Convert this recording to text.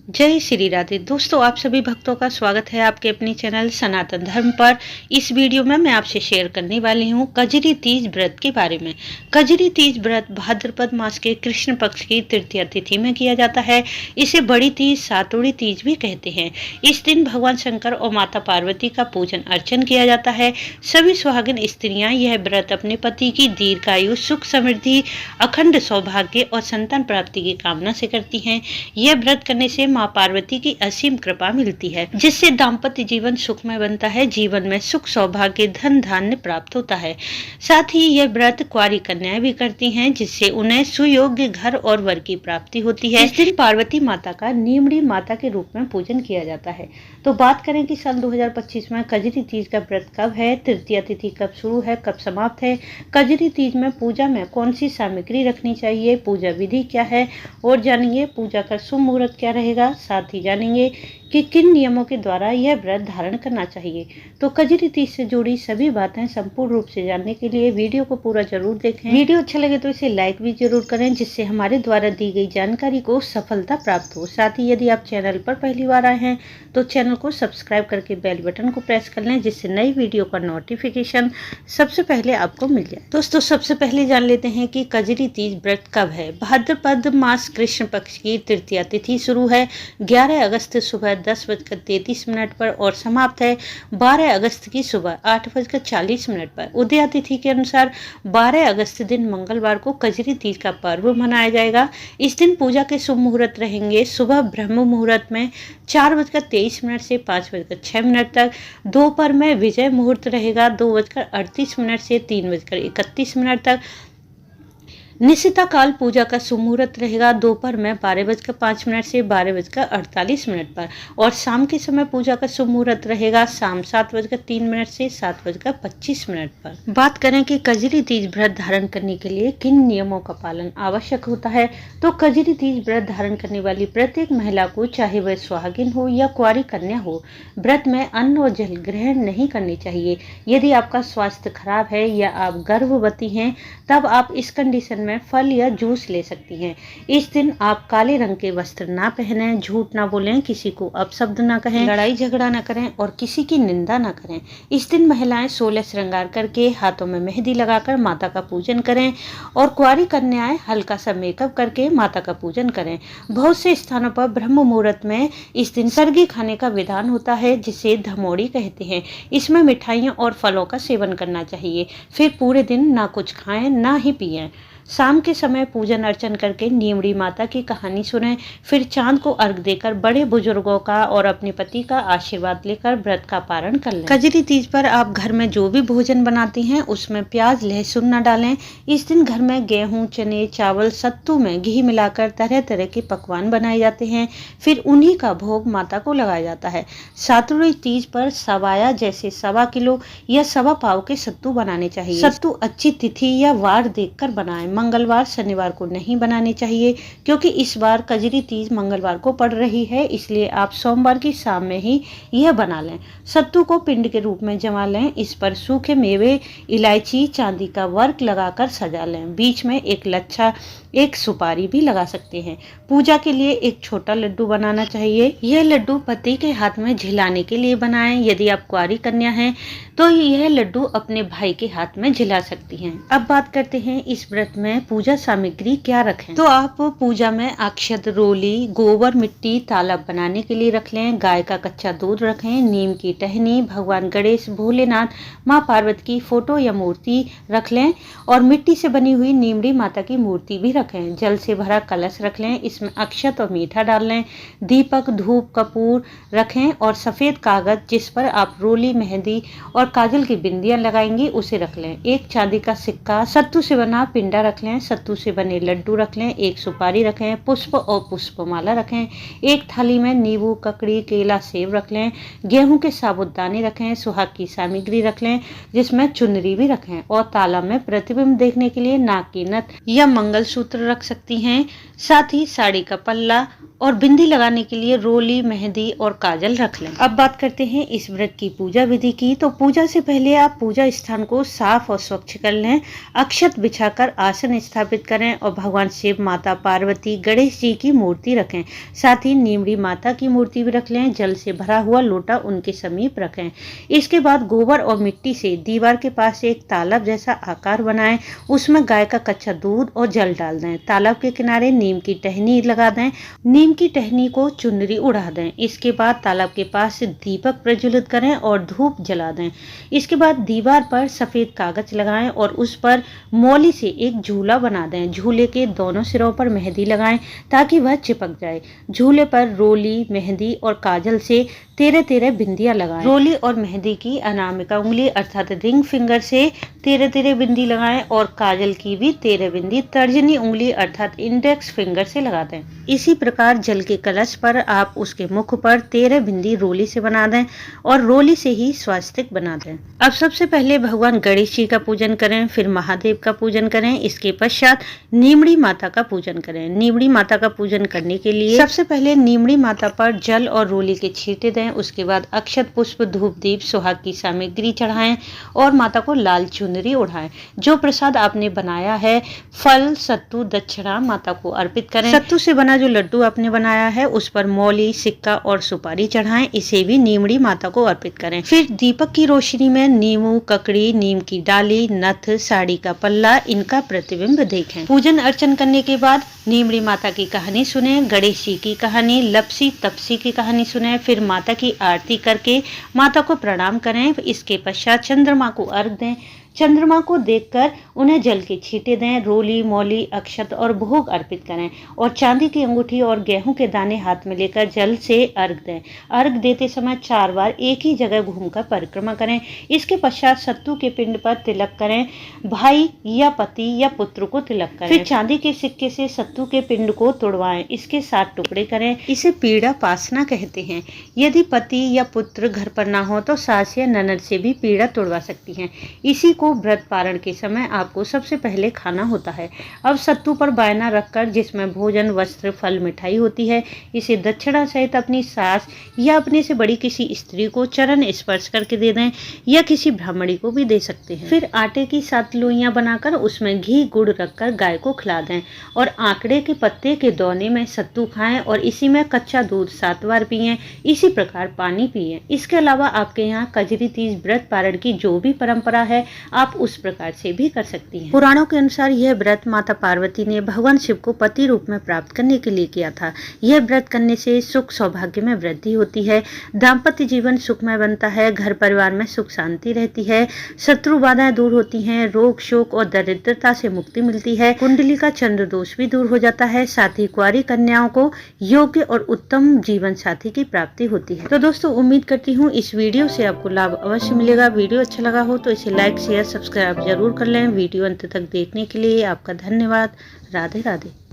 जय श्री राधे। दोस्तों, आप सभी भक्तों का स्वागत है आपके अपने चैनल सनातन धर्म पर। इस वीडियो में मैं आपसे शेयर करने वाली हूँ कजरी तीज व्रत के बारे में। कजरी तीज व्रत भाद्रपद मास के कृष्ण पक्ष की तृतीया तिथि में किया जाता है। इसे बड़ी तीज, सातुड़ी तीज भी कहते हैं। इस दिन भगवान शंकर और माता पार्वती का पूजन अर्चन किया जाता है। सभी सुहागिन स्त्रियां यह व्रत अपने पति की दीर्घायु, सुख समृद्धि, अखंड सौभाग्य और संतान प्राप्ति की कामना से करती हैं। यह व्रत करने से माँ पार्वती की असीम कृपा मिलती है, जिससे दाम्पत्य जीवन सुखमय बनता है। जीवन में सुख, सौभाग्य, धन धान्य प्राप्त होता है। साथ ही यह व्रत कुंवारी कन्याएं भी करती हैं, जिससे उन्हें सुयोग्य घर और वर की प्राप्ति होती है। इस दिन पार्वती माता का नीमड़ी माता के रूप में पूजन किया जाता है। तो बात करें कि साल 2025 में कजरी तीज का व्रत कब है, तृतीया तिथि कब शुरू है, कब समाप्त है, कजरी तीज में पूजा में कौन सी सामग्री रखनी चाहिए, पूजा विधि क्या है, और जानेंगे पूजा का शुभ मुहूर्त क्या रहेगा। साथ ही जानेंगे कि किन नियमों के द्वारा यह व्रत धारण करना चाहिए। तो कजरी तीज से जुड़ी सभी बातें संपूर्ण रूप से जानने के लिए वीडियो को पूरा जरूर देखें। वीडियो अच्छा लगे तो इसे लाइक भी जरूर करें, जिससे हमारे द्वारा दी गई जानकारी को सफलता प्राप्त हो। साथ ही यदि आप चैनल पर पहली बार आए हैं तो चैनल को सब्सक्राइब करके बेल बटन को प्रेस कर लें, जिससे नई वीडियो का नोटिफिकेशन सबसे पहले आपको मिल जाए। दोस्तों, सबसे पहले जान लेते हैं कि कजरी तीज व्रत कब है। भाद्रपद मास कृष्ण पक्ष की तृतीया तिथि शुरू है 11 अगस्त सुबह 10:33 पर और समाप्त है 12 अगस्त की सुबह 8:40 पर। उदया तिथि के अनुसार 12 अगस्त दिन मंगलवार को कजरी तीज का पर्व मनाया जाएगा। इस दिन पूजा के शुभ मुहूर्त रहेंगे सुबह ब्रह्म मुहूर्त में 4:23 से 5:06 तक। दोपहर में विजय मुहूर्त रहेगा 2:38 से 3:31 तक। निशिता काल पूजा का शुभ मुहूर्त रहेगा दोपहर में 12:05 से 12:48 पर और शाम के समय पूजा का शुभ मुहूर्त रहेगा शाम 7:03 से 7:25 पर। बात करें कि कजरी तीज व्रत धारण करने के लिए किन नियमों का पालन आवश्यक होता है, तो कजरी तीज व्रत धारण करने वाली प्रत्येक महिला को, चाहे वह सुहागिन हो या कुंवारी कन्या हो, व्रत में अन्न और जल ग्रहण नहीं करनी चाहिए। यदि आपका स्वास्थ्य खराब है या आप गर्भवती हैं, तब आप इस कंडीशन में फल या जूस ले सकती हैं। इस दिन आप काले रंग के वस्त्र ना पहनें, झूठ ना बोलें, किसी को अपशब्द ना कहें, लड़ाई झगड़ा ना करें और किसी की निंदा ना करें। इस दिन महिलाएं 16 श्रृंगार करके, हाथों में मेहंदी लगाकर माता का पूजन करें और कुंवारी कन्याएं हल्का सा मेकअप करके माता का पूजन करें। बहुत से स्थानों पर ब्रह्म मुहूर्त में इस दिन सरगी खाने का विधान होता है, जिसे धमोड़ी कहते हैं। इसमें मिठाइयों और फलों का सेवन करना चाहिए। फिर पूरे दिन ना कुछ खाएं ना ही पिएं। शाम के समय पूजन अर्चन करके नीमड़ी माता की कहानी सुनें। फिर चांद को अर्घ देकर बड़े बुजुर्गों का और अपने पति का आशीर्वाद लेकर व्रत का पारण कर लें। कजरी तीज पर आप घर में जो भी भोजन बनाती हैं उसमें प्याज लहसुन न डालें। इस दिन घर में गेहूं, चने, चावल, सत्तू में घी मिलाकर तरह तरह के पकवान बनाए जाते हैं। फिर उन्हीं का भोग माता को लगाया जाता है। सातुड़ी तीज पर सवाया जैसे 1.25 किलो या 1.25 पाव के सत्तू बनाने चाहिए। सत्तू अच्छी तिथि या वार देखकर बनाएं। मंगलवार, शनिवार को नहीं बनाने चाहिए, क्योंकि इस बार कजरी तीज मंगलवार को पड़ रही है, इसलिए आप सोमवार की शाम में ही यह बना लें। सत्तू को पिंड के रूप में जमा लें। इस पर सूखे मेवे, इलायची, चांदी का वर्क लगाकर सजा लें। बीच में एक लच्छा, एक सुपारी भी लगा सकते हैं। पूजा के लिए एक छोटा लड्डू बनाना चाहिए। यह लड्डू पति के हाथ में झिलाने के लिए बनाएं। यदि आप कुंवारी कन्या हैं तो यह लड्डू अपने भाई के हाथ में झिला सकती हैं। अब बात करते हैं इस व्रत में पूजा सामग्री क्या रखें। तो आप पूजा में अक्षत, रोली, गोबर, मिट्टी, तालाब बनाने के लिए रख लें। गाय का कच्चा दूध रखें, नीम की टहनी, भगवान गणेश, भोलेनाथ, माँ पार्वती की फोटो या मूर्ति रख लें और मिट्टी से बनी हुई नीमड़ी माता की मूर्ति भी रखें। जल से भरा कलश रख लें, इसमें अक्षत और मीठा डाल लें। दीपक, धूप, कपूर रखें और सफेद कागज जिस पर आप रोली, मेहंदी और काजल की बिंदियां लगाएंगी उसे रख लें। एक चांदी का सिक्का, सत्तू से बना पिंडा रख लें, सत्तू से बने लड्डू रख लें, एक सुपारी रखें, पुष्प और पुष्पमाला रखें। एक थाली में नींबू, ककड़ी, केला, सेब रख लें। गेहूं के साबुदाने रखें। सुहाग की सामग्री रख लें, जिसमें चुनरी भी रखें और तालाब में प्रतिबिंब देखने के लिए नाक की नथ या मंगलसूत्र पुत्र रख सकती हैं। साथ ही साड़ी का पल्ला और बिंदी लगाने के लिए रोली, मेहंदी और काजल रख लें। अब बात करते हैं इस व्रत की पूजा विधि की। तो पूजा से पहले आप पूजा स्थान को साफ और स्वच्छ कर लें। अक्षत बिछाकर आसन स्थापित करें और भगवान शिव, माता पार्वती, गणेश जी की मूर्ति रखें। साथ ही नीमड़ी माता की मूर्ति भी रख लें। जल से भरा हुआ लोटा उनके समीप रखें। इसके बाद गोबर और मिट्टी से दीवार के पास एक तालाब जैसा आकार बनाएं। उसमें गाय का कच्चा दूध और जल डाल दें। तालाब के किनारे नीम की टहनी लगा दें। नीम की टहनी को चुनरी उड़ा दें। इसके बाद तालाब के पास दीपक प्रज्वलित करें और धूप जला दें। इसके बाद दीवार पर सफेद कागज लगाएं और उस पर मौली से एक झूला बना दें। झूले के दोनों सिरों पर मेहंदी लगाएं ताकि वह चिपक जाए। झूले पर रोली, मेहंदी और काजल से 13-13 बिंदियां लगाएं। रोली और मेहंदी की अनामिका उंगली अर्थात रिंग फिंगर से 13-13 बिंदी लगाएं और काजल की भी 13 बिंदी तर्जनी उंगली अर्थात इंडेक्स फिंगर से लगा दें। इसी प्रकार जल के कलश पर आप उसके मुख पर 13 बिंदी रोली से बना दें और रोली से ही स्वास्तिक बना दें। अब सबसे पहले भगवान गणेश जी का पूजन करें, फिर महादेव का पूजन करें। इसके पश्चात नीमड़ी माता का पूजन करें। नीमड़ी माता का पूजन करने के लिए सबसे पहले नीमड़ी माता पर जल और रोली के छींटे दें। उसके बाद अक्षत, पुष्प, धूप, दीप, सुहाग की सामग्री चढ़ाएं और माता को लाल चुनरी ओढ़ाएं। जो प्रसाद आपने बनाया है, फल, सत्तू, दक्षिणा माता को अर्पित करें। सत्तू से बना जो लड्डू आपने बनाया है उस पर मौली, सिक्का और सुपारी चढ़ाएं। इसे भी नीमड़ी माता को अर्पित करें। फिर दीपक की रोशनी में नींबू, ककड़ी, नीम की डाली, नथ, साड़ी का पल्ला, इनका प्रतिबिंब देखें। पूजन अर्चन करने के बाद नीमड़ी माता की कहानी सुने, गणेश जी की कहानी, लपसी तपसी की कहानी सुने। फिर माता की आरती करके माता को प्रणाम करें। इसके पश्चात चंद्रमा को अर्घ दें। चंद्रमा को देखकर उन्हें जल के छींटे दें। रोली, मौली, अक्षत और भोग अर्पित करें और चांदी की अंगूठी और गेहूं के दाने हाथ में लेकर जल से अर्घ दें। अर्घ देते समय 4 बार एक ही जगह घूमकर परिक्रमा करें। इसके पश्चात सत्तू के पिंड पर तिलक करें। भाई या पति या पुत्र को तिलक करें। फिर चांदी के सिक्के से सत्तू के पिंड को तोड़वाएं। इसके 7 टुकड़े करें। इसे पीड़ा पासना कहते हैं। यदि पति या पुत्र घर पर ना हो तो सास या ननद से भी पीड़ा तोड़वा सकती हैं। इसी को व्रत पारण के समय आपको सबसे पहले खाना होता है। अब सत्तू पर बायना रखकर जिसमें भोजन, वस्त्र, फल, मिठाई होती है, इसे दक्षिणा सहित अपनी सास या अपने से बड़ी किसी स्त्री को चरण स्पर्श करके दे दें या किसी ब्राह्मणी को भी दे सकते हैं। फिर आटे की 7 लोइयां बनाकर उसमें घी गुड़ रखकर गाय को खिला दें और आंकड़े के पत्ते के दौने में सत्तू खाएं और इसी में कच्चा दूध 7 बार पिएं। इसी प्रकार पानी पिएं। इसके अलावा आपके यहाँ कजरी तीज व्रत पारण की जो भी परंपरा है आप उस प्रकार से भी कर सकती हैं। पुराणों के अनुसार यह व्रत माता पार्वती ने भगवान शिव को पति रूप में प्राप्त करने के लिए किया था। यह व्रत करने से सुख सौभाग्य में वृद्धि होती है, दाम्पत्य जीवन सुखमय बनता है, घर परिवार में सुख शांति रहती है, शत्रु बाधाएं दूर होती हैं, रोग शोक और दरिद्रता से मुक्ति मिलती है, कुंडली का चंद्र दोष भी दूर हो जाता है। साथ ही कुंवारी कन्याओं को योग्य और उत्तम जीवन साथी की प्राप्ति होती है। तो दोस्तों उम्मीद करती हूँ इस वीडियो से आपको लाभ अवश्य मिलेगा। वीडियो अच्छा लगा हो तो इसे लाइक, शेयर, सब्सक्राइब जरूर कर लें। वीडियो अंत तक देखने के लिए आपका धन्यवाद। राधे राधे।